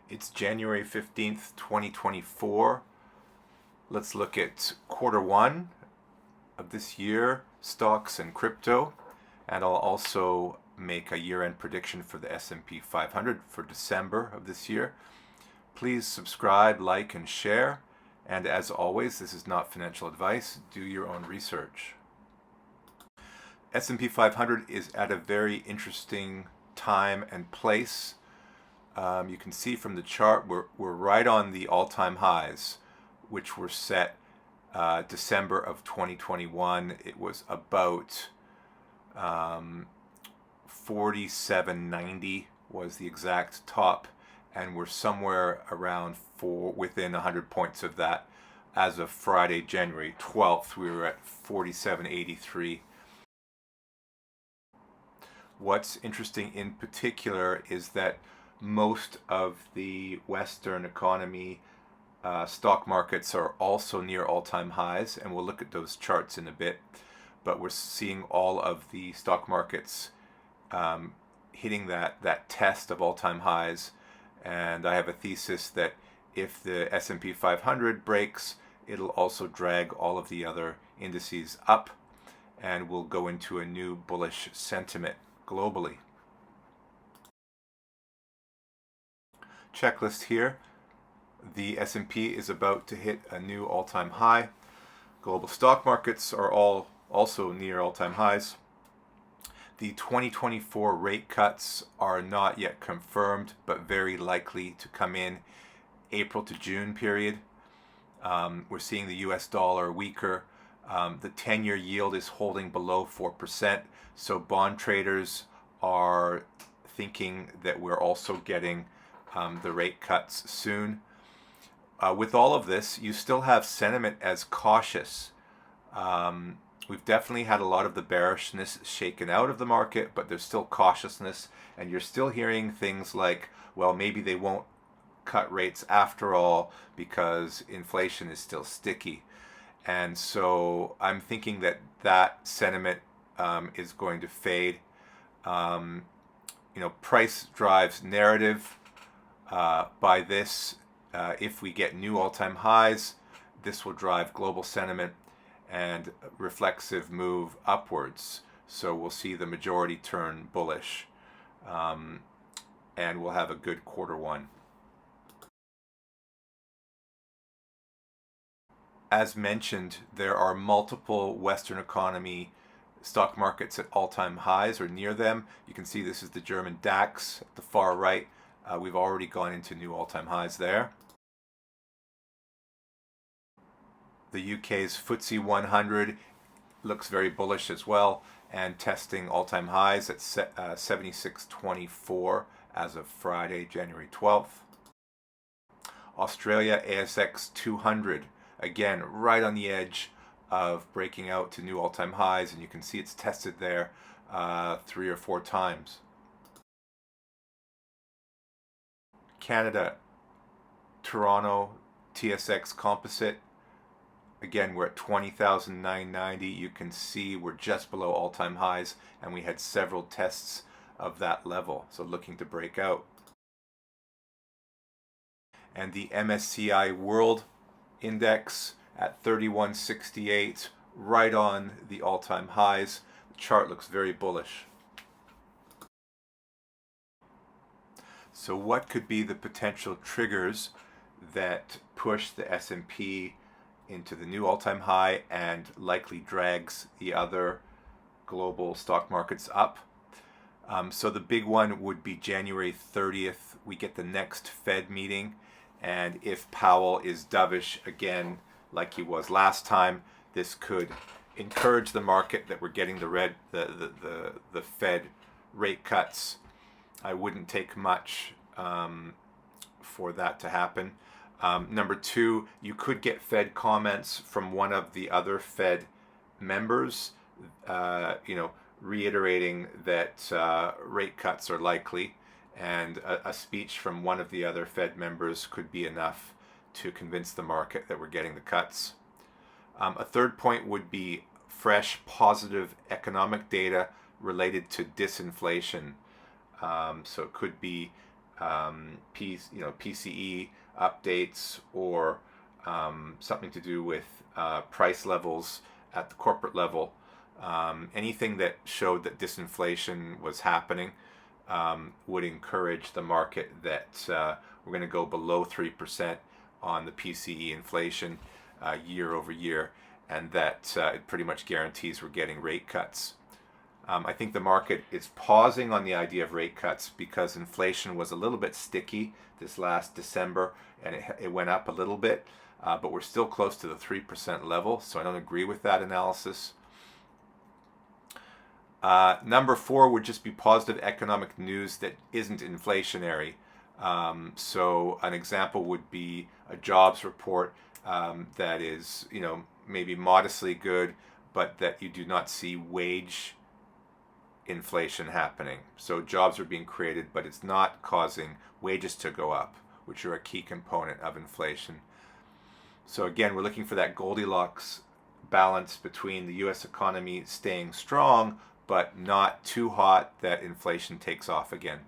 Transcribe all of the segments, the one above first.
It's January 15th, 2024. Let's look at quarter one of this year, stocks and crypto, and I'll also make a year-end prediction for the S&P 500 for December of this year. Please subscribe, like, and share. And as always, this is not financial advice. Do your own research. S&P 500 is at a very interesting time and place. You can see from the chart we're right on the all-time highs, which were set December of 2021. It was about 47.90 was the exact top, and we're somewhere around within 100 points of that. As of Friday, January 12th, we were at 47.83. What's interesting in particular is that most of the Western economy stock markets are also near all-time highs, and we'll look at those charts in a bit, but we're seeing all of the stock markets hitting that test of all-time highs. And I have a thesis that if the S&P 500 breaks, it'll also drag all of the other indices up, and we'll go into a new bullish sentiment globally. Checklist here. The S&P is about to hit a new all-time high. Global stock markets are all also near all-time highs. The 2024 rate cuts are not yet confirmed, but very likely to come in April to June period. We're seeing the US dollar weaker. The 10-year yield is holding below 4%, so bond traders are thinking that we're also getting the rate cuts soon. With all of this, you still have sentiment as cautious. We've definitely had a lot of the bearishness shaken out of the market, but there's still cautiousness, and you're still hearing things like, well, maybe they won't cut rates after all because inflation is still sticky. And so I'm thinking that that sentiment is going to fade. Price drives narrative. By this, if we get new all-time highs, this will drive global sentiment and reflexive move upwards. So we'll see the majority turn bullish, and we'll have a good quarter one. As mentioned, there are multiple Western economy stock markets at all-time highs or near them. You can see this is the German DAX at the far right. We've already gone into new all-time highs there. The UK's FTSE 100 looks very bullish as well, and testing all-time highs at 76.24 as of Friday, January 12th. Australia ASX 200, again, right on the edge of breaking out to new all-time highs, and you can see it's tested there 3 or 4 times. Canada, Toronto TSX Composite, again, we're at 20,990. You can see we're just below all-time highs, and we had several tests of that level, so looking to break out. And the MSCI World Index at 3168, right on the all-time highs. The chart looks very bullish. So what could be the potential triggers that push the S&P into the new all-time high and likely drags the other global stock markets up? So the big one would be January 30th. We get the next Fed meeting, and if Powell is dovish again like he was last time, this could encourage the market that we're getting the Fed rate cuts. I wouldn't take much for that to happen. Number 2, you could get Fed comments from one of the other Fed members, reiterating that rate cuts are likely, and a speech from one of the other Fed members could be enough to convince the market that we're getting the cuts. A third point would be fresh positive economic data related to disinflation. So it could be PCE updates or something to do with price levels at the corporate level. Anything that showed that disinflation was happening would encourage the market that we're going to go below 3% on the PCE inflation year over year, and that it pretty much guarantees we're getting rate cuts. I think the market is pausing on the idea of rate cuts because inflation was a little bit sticky this last December, and it went up a little bit, but we're still close to the 3% level, so I don't agree with that analysis. Number 4 would just be positive economic news that isn't inflationary. So an example would be a jobs report that is, maybe modestly good, but that you do not see wage inflation happening. So jobs are being created, but it's not causing wages to go up, which are a key component of inflation. So again, we're looking for that Goldilocks balance between the U.S. economy staying strong, but not too hot that inflation takes off again.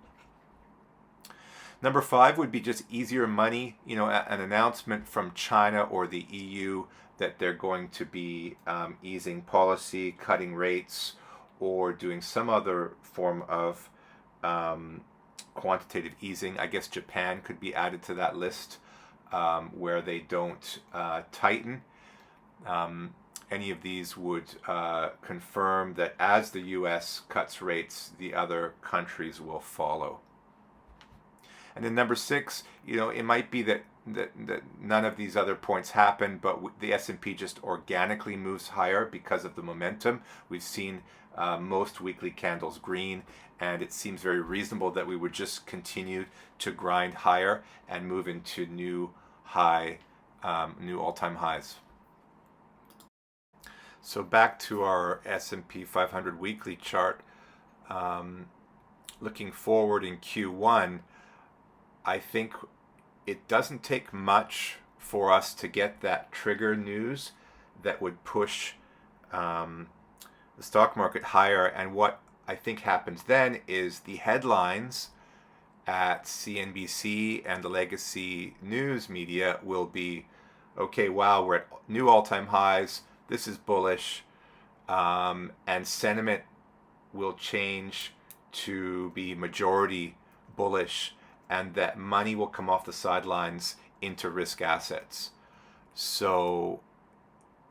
Number 5 would be just easier money, an announcement from China or the EU that they're going to be easing policy, cutting rates, or doing some other form of quantitative easing. I guess Japan could be added to that list where they don't tighten. Any of these would confirm that as the U.S. cuts rates, the other countries will follow. And then number 6, it might be that none of these other points happen, but the S&P just organically moves higher because of the momentum. We've seen most weekly candles green, and it seems very reasonable that we would just continue to grind higher and move into new all-time highs. So back to our S&P 500 weekly chart. Looking forward in Q1, I think it doesn't take much for us to get that trigger news that would push the stock market higher. And what I think happens then is the headlines at CNBC and the legacy news media will be, okay, wow, we're at new all-time highs. This is bullish. And sentiment will change to be majority bullish, and that money will come off the sidelines into risk assets. So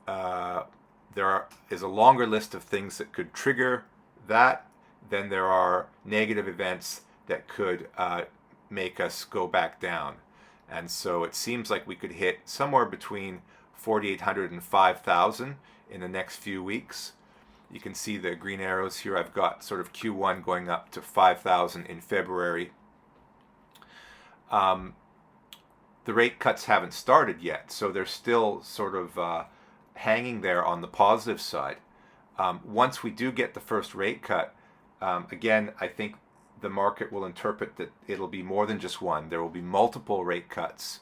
there is a longer list of things that could trigger that than there are negative events that could make us go back down. And so it seems like we could hit somewhere between 4,800 and 5,000 in the next few weeks. You can see the green arrows here. I've got sort of Q1 going up to 5,000 in February. The rate cuts haven't started yet, so they're still sort of hanging there on the positive side. Once we do get the first rate cut, again, I think the market will interpret that it'll be more than just one. There will be multiple rate cuts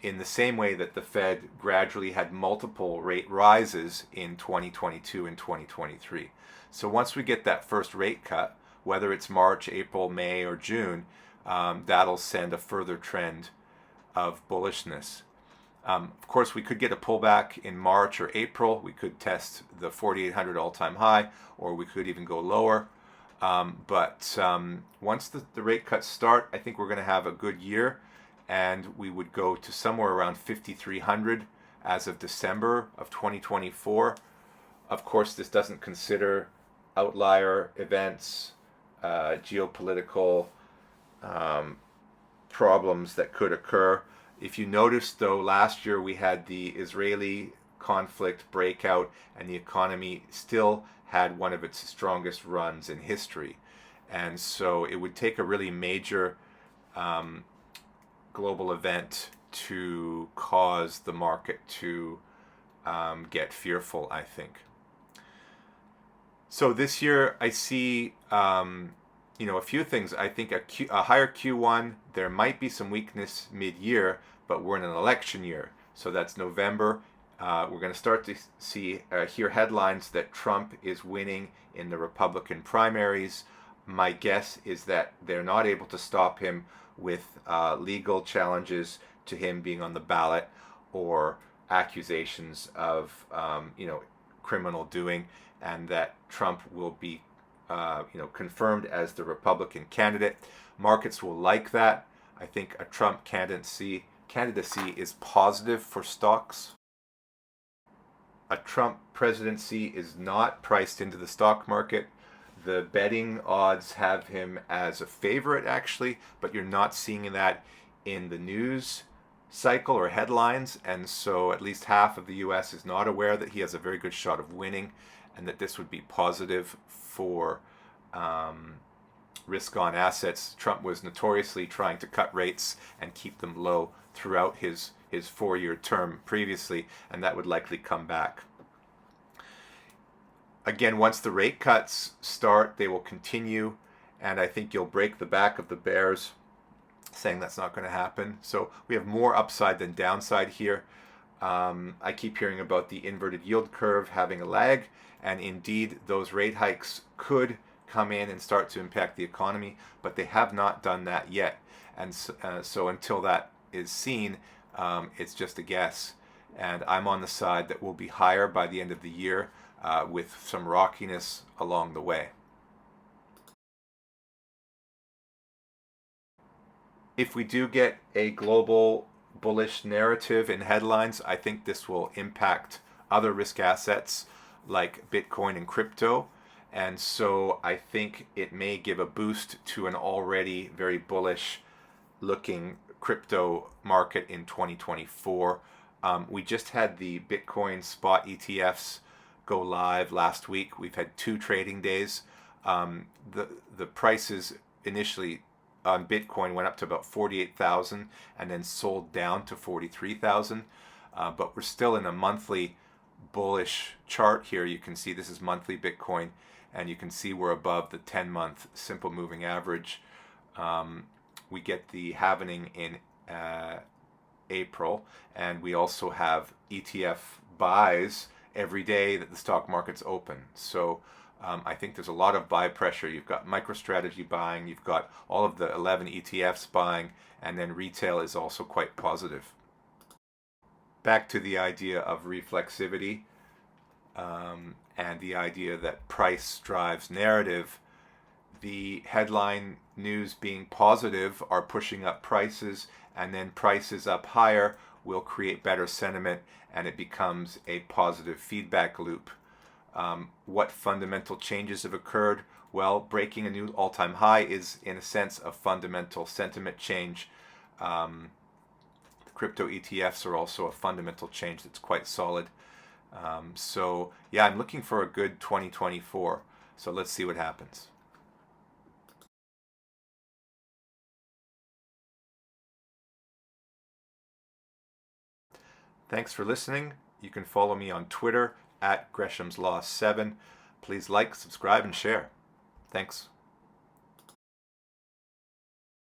in the same way that the Fed gradually had multiple rate rises in 2022 and 2023. So once we get that first rate cut, whether it's March, April, May, or June, that'll send a further trend of bullishness. Of course, we could get a pullback in March or April. We could test the 4,800 all-time high, or we could even go lower. But once the rate cuts start, I think we're going to have a good year, and we would go to somewhere around 5,300 as of December of 2024. Of course, this doesn't consider outlier events, geopolitical problems that could occur. If you notice, though, last year we had the Israeli conflict breakout, and the economy still had one of its strongest runs in history. And so it would take a really major global event to cause the market to get fearful, I think. So this year I see a few things. I think a higher Q1, there might be some weakness mid-year, but we're in an election year. So that's November. We're going to start to hear headlines that Trump is winning in the Republican primaries. My guess is that they're not able to stop him with legal challenges to him being on the ballot or accusations of criminal doing, and that Trump will be confirmed as the Republican candidate. Markets will like that. I think a Trump candidacy is positive for stocks. A Trump presidency is not priced into the stock market. The betting odds have him as a favorite, actually, but you're not seeing that in the news cycle or headlines. And so at least half of the US is not aware that he has a very good shot of winning, and that this would be positive for risk on assets. Trump was notoriously trying to cut rates and keep them low throughout his 4-year term previously, and that would likely come back. Again, once the rate cuts start, they will continue, and I think you'll break the back of the bears saying that's not going to happen. So we have more upside than downside here. I keep hearing about the inverted yield curve having a lag, and indeed those rate hikes could come in and start to impact the economy, but they have not done that yet. And so until that is seen, it's just a guess. And I'm on the side that will be higher by the end of the year, with some rockiness along the way. If we do get a global bullish narrative in headlines, I think this will impact other risk assets like Bitcoin and crypto. And so I think it may give a boost to an already very bullish looking crypto market in 2024. We just had the Bitcoin spot ETFs go live last week. We've had 2 trading days. The prices initially on Bitcoin went up to about 48,000 and then sold down to 43,000. But we're still in a monthly bullish chart here. You can see this is monthly Bitcoin, and you can see we're above the 10-month simple moving average. We get the halvening in April, and we also have ETF buys every day that the stock market's open. So I think there's a lot of buy pressure. You've got MicroStrategy buying, you've got all of the 11 ETFs buying, and then retail is also quite positive. Back to the idea of reflexivity, and the idea that price drives narrative. The headline news being positive are pushing up prices, and then prices up higher will create better sentiment, and it becomes a positive feedback loop. What fundamental changes have occurred? Well, breaking a new all-time high is, in a sense, a fundamental sentiment change. Crypto ETFs are also a fundamental change that's quite solid. So yeah, I'm looking for a good 2024. So let's see what happens. Thanks for listening. You can follow me on Twitter at Gresham's Law 7. Please like, subscribe, and share. Thanks.